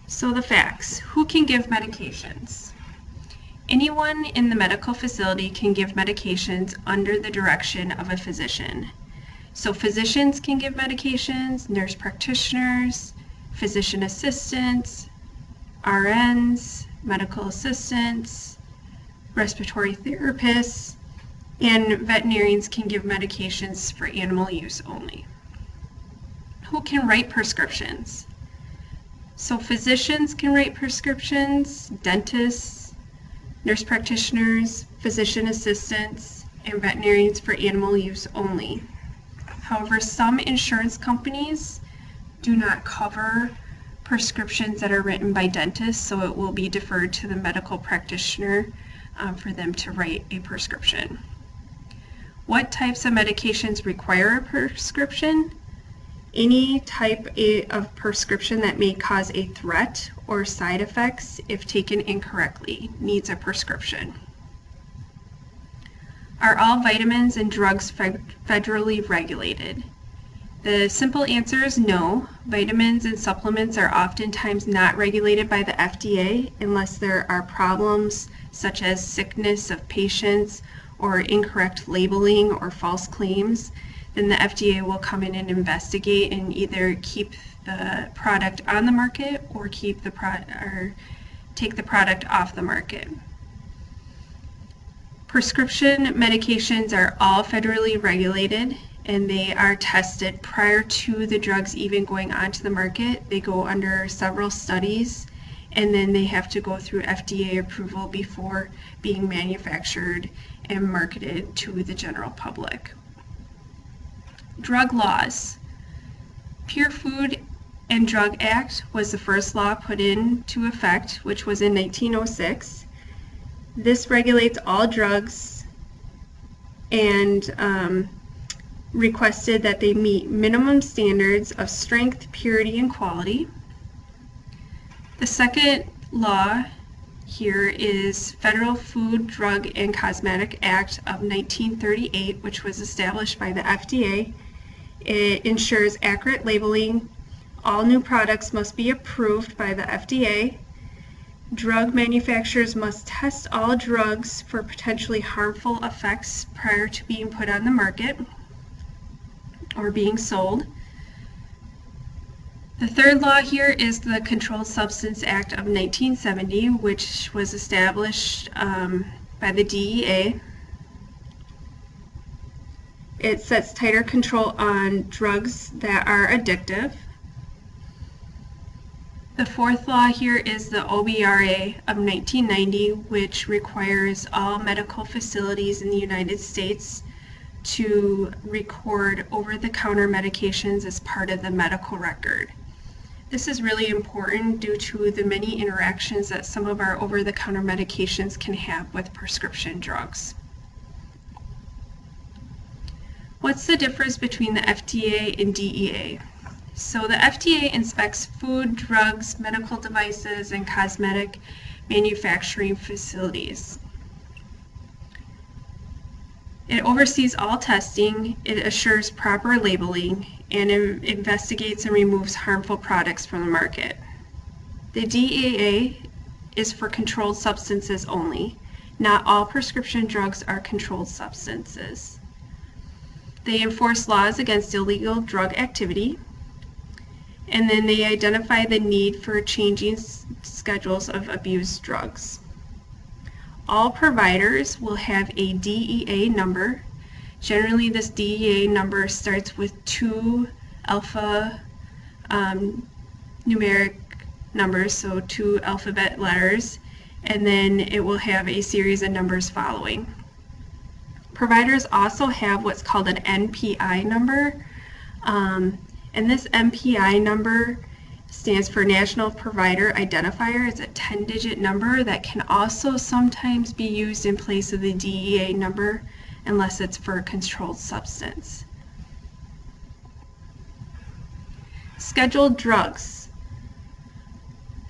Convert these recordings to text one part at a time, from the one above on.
So the facts. Who can give medications? Anyone in the medical facility can give medications under the direction of a physician. So physicians can give medications, nurse practitioners, physician assistants, RNs, medical assistants, respiratory therapists, and veterinarians can give medications for animal use only. Who can write prescriptions? So physicians can write prescriptions, dentists, nurse practitioners, physician assistants, and veterinarians for animal use only. However, some insurance companies do not cover prescriptions that are written by dentists, so it will be deferred to the medical practitioner for them to write a prescription. What types of medications require a prescription? Any type of prescription that may cause a threat or side effects if taken incorrectly needs a prescription. Are all vitamins and drugs federally regulated? The simple answer is no. Vitamins and supplements are oftentimes not regulated by the FDA unless there are problems such as sickness of patients or incorrect labeling or false claims. Then the FDA will come in and investigate and either keep the product on the market or take the product off the market. Prescription medications are all federally regulated, and they are tested prior to the drugs even going onto the market. They go under several studies, and then they have to go through FDA approval before being manufactured and marketed to the general public. Drug laws. Pure Food and Drug Act was the first law put into effect, which was in 1906. This regulates all drugs and requested that they meet minimum standards of strength, purity, and quality. The second law here is Federal Food, Drug, and Cosmetic Act of 1938, which was established by the FDA. It ensures accurate labeling. All new products must be approved by the FDA. Drug manufacturers must test all drugs for potentially harmful effects prior to being put on the market or being sold. The third law here is the Controlled Substance Act of 1970, which was established by the DEA. It sets tighter control on drugs that are addictive. The fourth law here is the OBRA of 1990, which requires all medical facilities in the United States to record over-the-counter medications as part of the medical record. This is really important due to the many interactions that some of our over-the-counter medications can have with prescription drugs. What's the difference between the FDA and DEA? So the FDA inspects food, drugs, medical devices, and cosmetic manufacturing facilities. It oversees all testing, it assures proper labeling, and it investigates and removes harmful products from the market. The DEA is for controlled substances only. Not all prescription drugs are controlled substances. They enforce laws against illegal drug activity, and then they identify the need for changing schedules of abused drugs. All providers will have a DEA number. Generally, this DEA number starts with 2 alpha numeric numbers, so 2 alphabet letters, and then it will have a series of numbers following. Providers also have what's called an NPI number, and this NPI number stands for National Provider Identifier. It's a 10-digit number that can also sometimes be used in place of the DEA number unless it's for a controlled substance. Scheduled drugs.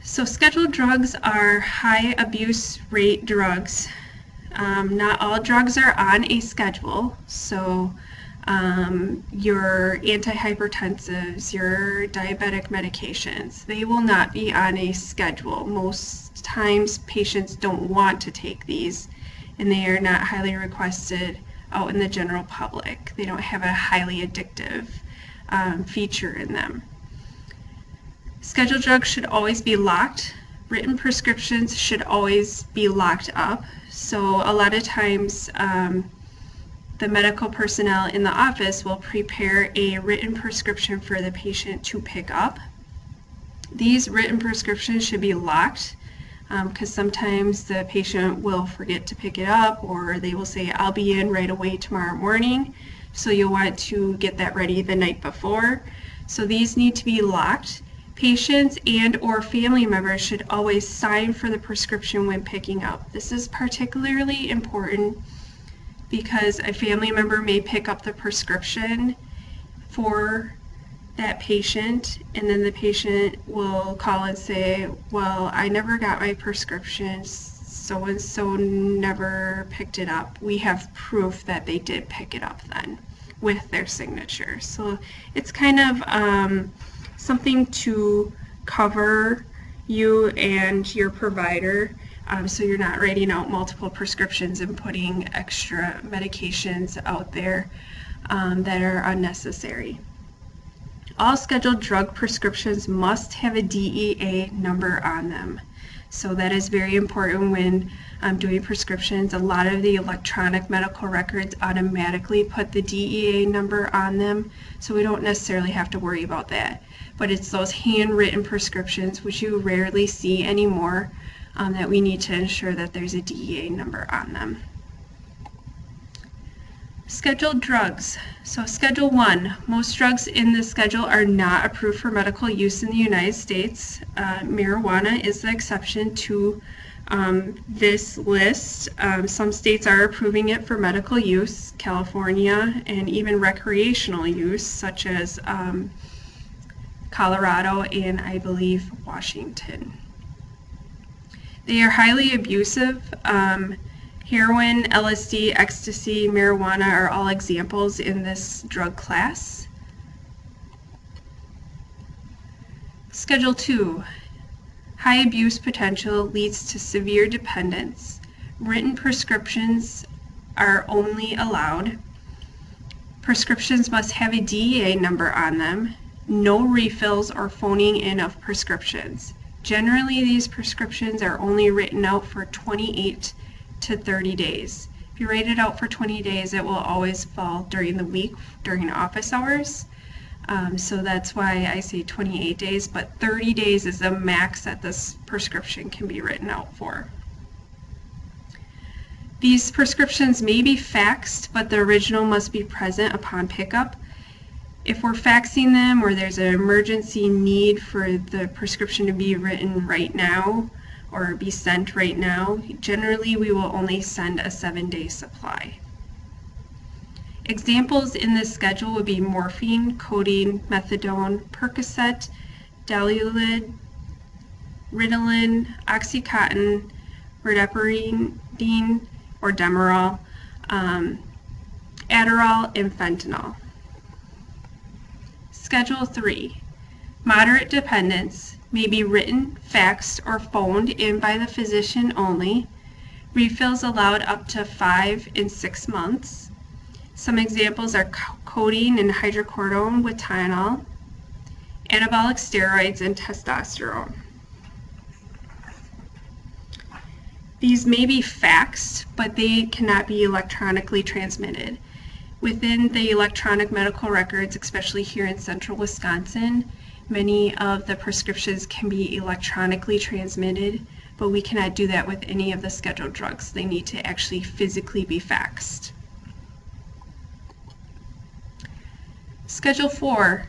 So scheduled drugs are high abuse rate drugs. Not all drugs are on a schedule, so your antihypertensives, your diabetic medications. They will not be on a schedule. Most times patients don't want to take these, and they are not highly requested out in the general public. They don't have a highly addictive feature in them. Scheduled drugs should always be locked. Written prescriptions should always be locked up. So a lot of times the medical personnel in the office will prepare a written prescription for the patient to pick up. These written prescriptions should be locked because sometimes the patient will forget to pick it up, or they will say, I'll be in right away tomorrow morning. So you'll want to get that ready the night before. So these need to be locked. Patients and or family members should always sign for the prescription when picking up. This is particularly important because a family member may pick up the prescription for that patient, and then the patient will call and say, well, I never got my prescription, so-and-so never picked it up. We have proof that they did pick it up then with their signature. So it's kind of something to cover you and your provider, so you're not writing out multiple prescriptions and putting extra medications out there that are unnecessary. All scheduled drug prescriptions must have a DEA number on them. So that is very important when doing prescriptions. A lot of the electronic medical records automatically put the DEA number on them, so we don't necessarily have to worry about that. But it's those handwritten prescriptions, which you rarely see anymore, that we need to ensure that there's a DEA number on them. Scheduled drugs. So Schedule 1, most drugs in this schedule are not approved for medical use in the United States. Marijuana is the exception to this list. Some states are approving it for medical use, California, and even recreational use, such as Colorado and I believe Washington. They are highly abusive. Heroin, LSD, ecstasy, marijuana are all examples in this drug class. Schedule 2, high abuse potential leads to severe dependence. Written prescriptions are only allowed. Prescriptions must have a DEA number on them. No refills or phoning in of prescriptions. Generally, these prescriptions are only written out for 28 to 30 days. If you write it out for 20 days, it will always fall during the week, during office hours. So that's why I say 28 days, but 30 days is the max that this prescription can be written out for. These prescriptions may be faxed, but the original must be present upon pickup. If we're faxing them or there's an emergency need for the prescription to be written right now or be sent right now, generally we will only send a 7-day supply. Examples in this schedule would be morphine, codeine, methadone, Percocet, Daliluid, Ritalin, Oxycontin, Verdiperidine or Demerol, Adderall, and fentanyl. Schedule 3, moderate dependence may be written, faxed, or phoned in by the physician only. Refills allowed up to 5 and 6 months. Some examples are codeine and hydrocodone with Tylenol, anabolic steroids, and testosterone. These may be faxed, but they cannot be electronically transmitted. Within the electronic medical records, especially here in central Wisconsin, many of the prescriptions can be electronically transmitted, but we cannot do that with any of the scheduled drugs. They need to actually physically be faxed. Schedule 4,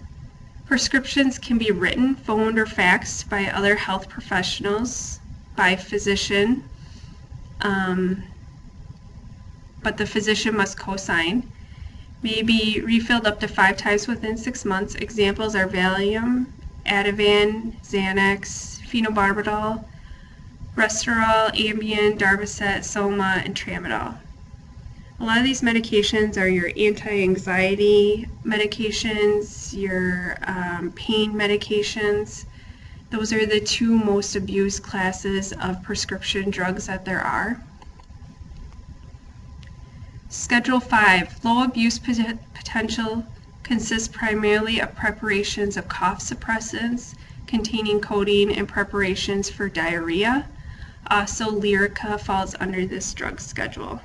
prescriptions can be written, phoned, or faxed by other health professionals, by physician, but the physician must co-sign. May be refilled up to 5 times within 6 months. Examples are Valium, Ativan, Xanax, phenobarbital, Restorol, Ambien, Darvocet, Soma, and Tramadol. A lot of these medications are your anti-anxiety medications, your pain medications. Those are the two most abused classes of prescription drugs that there are. Schedule 5, low abuse potential consists primarily of preparations of cough suppressants containing codeine and preparations for diarrhea. Also, Lyrica falls under this drug schedule.